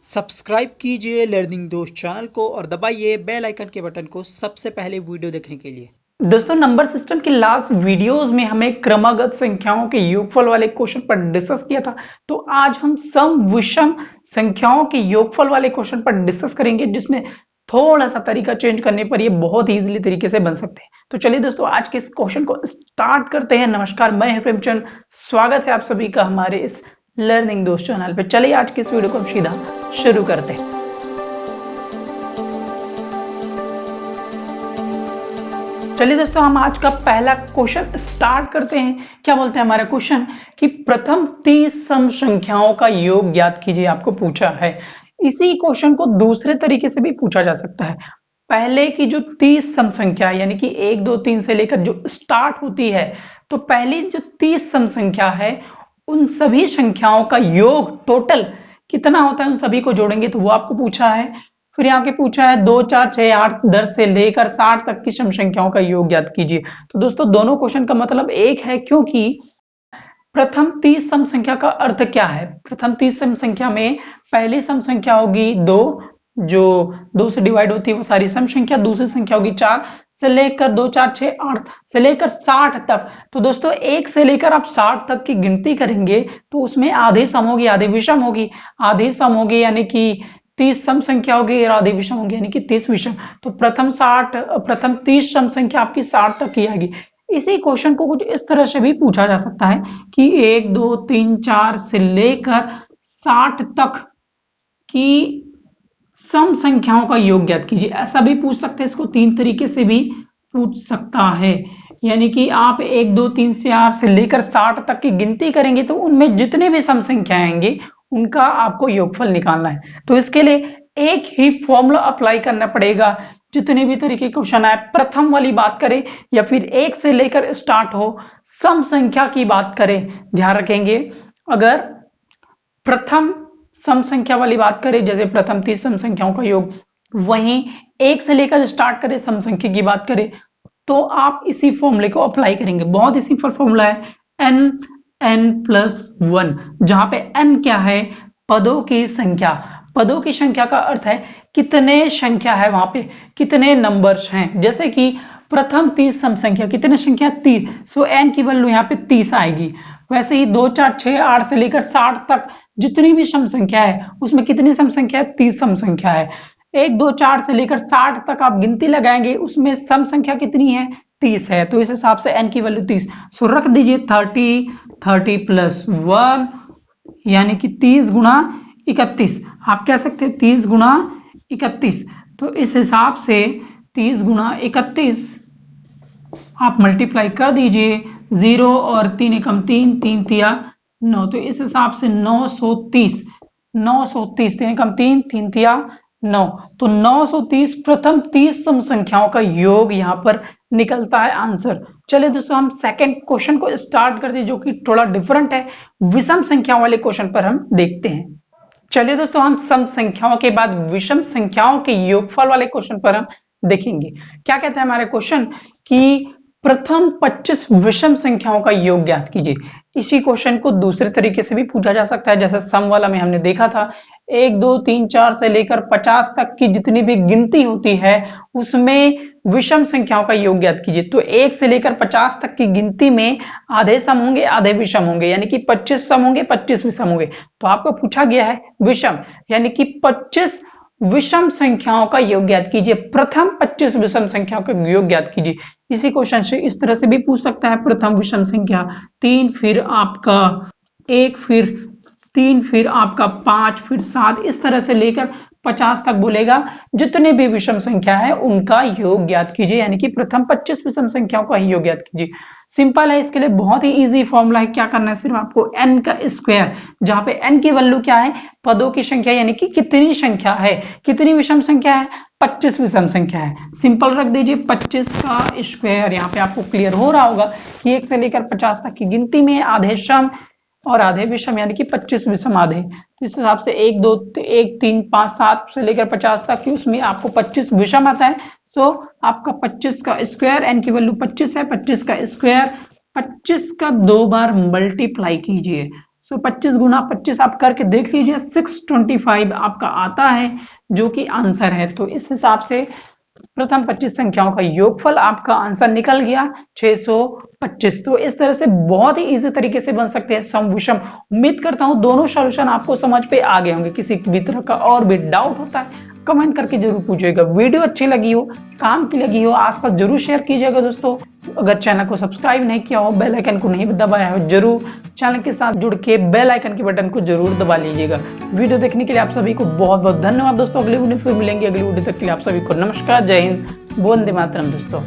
Subscribe कीजिए learning दोस्त channel को और दबाइए बेल आइकन के बटन को सबसे पहले वीडियो देखने के लिए। दोस्तों नंबर सिस्टम की लास्ट वीडियोस में हमें क्रमागत संख्याओं के योगफल वाले क्वेश्चन पर डिस्कस किया था। तो आज हम सम विषम संख्याओं के योगफल वाले क्वेश्चन पर डिस्कस करेंगे, जिसमें थोड़ा सा तरीका चेंज करने पर ये बहुत ही इजीली तरीके से बन सकते हैं। तो चलिए दोस्तों आज के इस क्वेश्चन को स्टार्ट करते हैं। नमस्कार, मैं हूं प्रेमचंद, स्वागत है आप सभी का हमारे इस लर्निंग दोस्त चैनल पे। चलिए आज की इस वीडियो को हम सीधा शुरू करते हैं। चलिए दोस्तों हम आज का पहला क्वेश्चन स्टार्ट करते हैं। क्या बोलते हैं हमारा क्वेश्चन कि प्रथम 30 सम संख्याओं का योग ज्ञात कीजिए, आपको पूछा है। इसी क्वेश्चन को दूसरे तरीके से भी पूछा जा सकता है। पहले की जो 30 सम संख्या यानी कि 1 2 3 से लेकर जो स्टार्ट होती है, तो पहली जो 30 सम संख्या है उन सभी संख्याओं का योग टोटल कितना होता है, उन सभी को जोड़ेंगे, तो वो आपको पूछा है। फिर यहाँ के पूछा है 2 4 6 8 10 से लेकर 60 तक की सम संख्याओं का योग ज्ञात कीजिए। तो दोस्तों दोनों क्वेश्चन का मतलब एक है, क्योंकि प्रथम 30 सम संख्या का अर्थ क्या है। प्रथम 30 सम संख्या में पहली सम संख्या होगी 2, जो 2 से डिवाइड होती है वो सारी सम संख्या। दूसरी संख्या होगी 4 से लेकर 2 4 6 8 से लेकर 60 तक। तो दोस्तों 1 से लेकर आप 60 तक की गिनती करेंगे तो उसमें आधे सम होगी आधे विषम होगी। आधे सम होगी यानी कि 30 सम संख्या होगी और आधे विषम होगी यानी कि 30 विषम। तो प्रथम 30 सम संख्या आपकी 60 तक की आएगी। इसी क्वेश्चन को कुछ इस तरह से भी पूछा जा सकता है कि 1 2 3 4 से लेकर 60 तक की सम संख्याओं का योग ज्ञात कीजिए। ऐसा भी पूछ सकते हैं, इसको 3 तरीके से भी पूछ सकता है। यानी कि आप 1 2 3 4 से लेकर 60 तक की गिनती करेंगे तो उनमें जितने भी सम संख्या आएंगे उनका आपको योगफल निकालना है। तो इसके लिए एक ही फॉर्मूला अप्लाई करना पड़ेगा। जितने भी तरीके के क्वेश्चन आए, प्रथम वाली बात करें या फिर 1 से लेकर स्टार्ट हो, सम संख्या की बात करें, ध्यान रखेंगे अगर प्रथम सम संख्या वाली बात करें, जैसे प्रथम 30 सम संख्याओं का योग, वहीं 1 से लेकर स्टार्ट करें सम संख्या की बात करें, तो आप इसी फॉर्मूले को अप्लाई करेंगे। बहुत ही सिंपल फॉर्मूला है, n+1, जहां पे n क्या है, पदों की संख्या। पदों की संख्या का अर्थ है कितने संख्या है, वहां पे कितने नंबर्स हैं। जैसे कि प्रथम 30 सम संख्या कितने संख्या 30, सो n की वैल्यू यहाँ पे 30 आएगी। वैसे ही 2 4 6 8 से लेकर 60 तक जितनी भी सम संख्या है उसमें कितनी सम संख्या है, 30 सम संख्या है। 1 2 4 से लेकर 60 तक आप गिनती लगाएंगे, उसमें सम संख्या कितनी है, 30 है। तो इस हिसाब से n की वैल्यू 30, सो रख दीजिए 30+1 यानी कि 30 गुणा 31। आप कह सकते हैं 30 गुणा 31। तो इस हिसाब से 30 गुणा 31 आप मल्टीप्लाई कर दीजिए, 0 और 3 एकम 3 3 तिया 9, तो इस हिसाब से 930 3 एकम 3 3 तिया 9, तो 930 प्रथम 30 सम संख्याओं का योग यहां पर निकलता है आंसर। चलिए दोस्तों हम सेकंड क्वेश्चन को स्टार्ट करते हैं, जो कि थोड़ा डिफरेंट है। विषम संख्याओं वाले क्वेश्चन पर हम देखते हैं। चलिए दोस्तों हम सम संख्याओं के बाद विषम संख्याओं के योगफल वाले क्वेश्चन पर हम देखेंगे। क्या कहता है हमारे क्वेश्चन कि प्रथम 25 विषम संख्याओं का योग ज्ञात कीजिए। इसी क्वेश्चन को दूसरे तरीके से भी पूछा जा सकता है, जैसे सम वाला में हमने देखा था 1 2 3 4 से लेकर 50 तक की जितनी भी गिनती होती है उसमें विषम संख्याओं का योग ज्ञात कीजिए। तो 1 से लेकर 50 तक की गिनती में आधे सम होंगे आधे विषम होंगे, यानी कि 25 सम होंगे 25 विषम होंगे। तो आपको पूछा गया है विषम, यानी कि 25 विषम संख्याओं का योग ज्ञात कीजिए। प्रथम 25 विषम संख्याओं का योग ज्ञात कीजिए। इसी क्वेश्चन से इस तरह से भी पूछ सकता है, प्रथम विषम संख्या 3, फिर आपका 1, फिर 3, फिर आपका 5, फिर 7, इस तरह से लेकर 50 तक बोलेगा। जितने भी विषम संख्या है उनका योग ज्ञात कीजिए, यानी कि प्रथम 25 विषम संख्याओं का ही योग ज्ञात कीजिए। सिंपल है, इसके लिए बहुत ही इजी फॉर्मूला है। क्या करना है, सिर्फ आपको n का स्क्वायर, जहां पे n की वैल्यू क्या है, पदों की संख्या, यानी कि कितनी संख्या है, कितनी विषम संख्या है, 25 विषम संख्या है। सिंपल रख दीजिए 25 का स्क्वायर। यहाँ पे आपको क्लियर हो रहा होगा कि 1 से लेकर 50 तक की गिनती में आधे सम और आधे विषम, यानी कि 25 विषम आधे। तो इस हिसाब से 1 2 1 3 5 7 से लेकर 50 तक की उसमें आपको 25 विषम आता है। सो आपका 25 का स्क्वायर, n की वैल्यू 25 है, 25 का स्क्वायर 25 का 2 बार मल्टीप्लाई कीजिए। सो 25 गुना 25 आप करके देख लीजिए, 625 आपका आता है जो कि आंसर है। तो इस हिसाब से प्रथम 25 संख्याओं का योगफल आपका आंसर निकल गया 625। तो इस तरह से बहुत ही इजी तरीके से बन सकते हैं सम विषम। उम्मीद करता हूं दोनों सॉल्यूशन आपको समझ पे आ गए होंगे। किसी भी तरह का और भी डाउट होता है कमेंट करके जरूर पूछिएगा। वीडियो अच्छी लगी हो, काम की लगी हो, आसपास जरूर शेयर कीजिएगा दोस्तों। अगर चैनल को सब्सक्राइब नहीं किया हो, बेल आइकन को नहीं दबाया हो, जरूर चैनल के साथ जुड़ के बेल आइकन के बटन को जरूर दबा लीजिएगा। वीडियो देखने के लिए आप सभी को बहुत बहुत धन्यवाद दोस्तों। अगली वीडियो फिर मिलेंगे। अगली वीडियो तक के लिए आप सभी को नमस्कार, जय हिंद, वंदे मातरम दोस्तों।